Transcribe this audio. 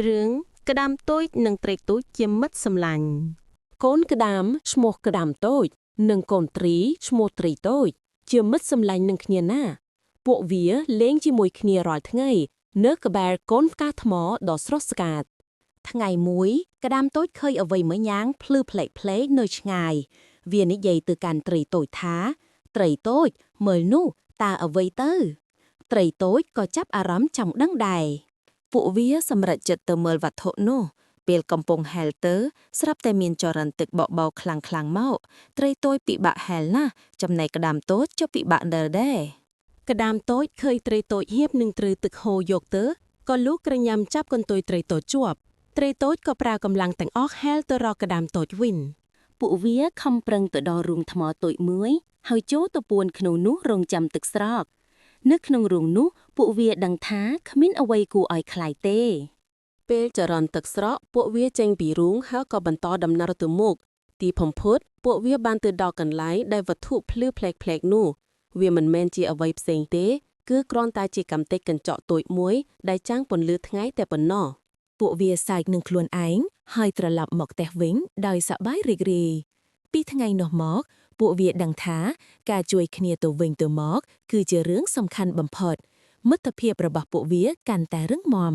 រឿងក្តាមតូចនិងត្រីតូចជាមិត្តសម្លាញ់កូនក្តាមឈ្មោះក្តាមតូចនិងកូនត្រីឈ្មោះត្រីតូចជាមិត្តសម្លាញ់នឹងគ្នាណាពួកវាលេងជាមួយគ្នារាល់ថ្ងៃនៅក្បែរកូនផ្កាថ្មដ៏ស្រស់ស្អាតថ្ងៃមួយក្តាមតូចឃើញអ្វីមួយយ៉ាងភ្លឺផ្លេកៗនៅឆ្ងាយវានិយាយទៅកាន់ត្រីតូចថាត្រីតូចមើលនោះតើអ្វីទៅត្រីតូចក៏ចាប់អារម្មណ៍ចង់ដឹងដែរពួកវាសម្រេចចិត្តទៅមើលវត្ថុនោះពេលកំពុងហែលទៅស្រាប់តែមានចរន្តទឹកបក់បោកខ្លាំងៗមកត្រីតូចពិបាកហែលណាស់ចំណែកក្តាមតូចក៏ពិបាកដើរដែរក្តាមតូចឃើញត្រីតូចហៀបនឹងត្រូវទឹកហូរយកទៅក៏លូកក្រញាំចាប់កន្ទុយត្រីតូចជាប់ត្រីតូចក៏ប្រើកម្លាំងទាំងអស់ហែលទៅរកក្តាមតូចវិញពួកវាខំប្រឹងទៅដល់រូងថ្មតូចមួយហើយចូលទៅពួនក្នុងនោះរងចាំទឹកស្រកនៅក្នុងរូងនោះពួកវាដឹងថាគ្មានអ្វីគួរឲ្យខ្លាចទេពេលចរន្តទឹកស្រកពួកវាចេញពីរូងហើយក៏បន្តដំណើរទៅមុខទីបំផុតពួកវាបានទៅដល់កន្លែងដែលវត្ថុភ្លឺប្លែកៗនោះវាមិនមែនជាអ្វីផ្សេងទេគឺគ្រាន់តែជាកំទេចកញ្ចក់តូចមួយដែលចាំងពន្លឺថ្ងៃតែប៉ុណ្ណោះពួកវាសើចនឹងខ្លួនឯងហើយត្រឡប់មកផ្ទះវិញដោយសប្បាយរីករាយពីថ្ងៃនោះមកពួកវាដឹងថាការជួយគ្នាទៅវិញទៅមកគឺជារឿងសំខាន់បំផុតមិត្តភាពរបស់ពួកវាកាន់តែរឹងមាំ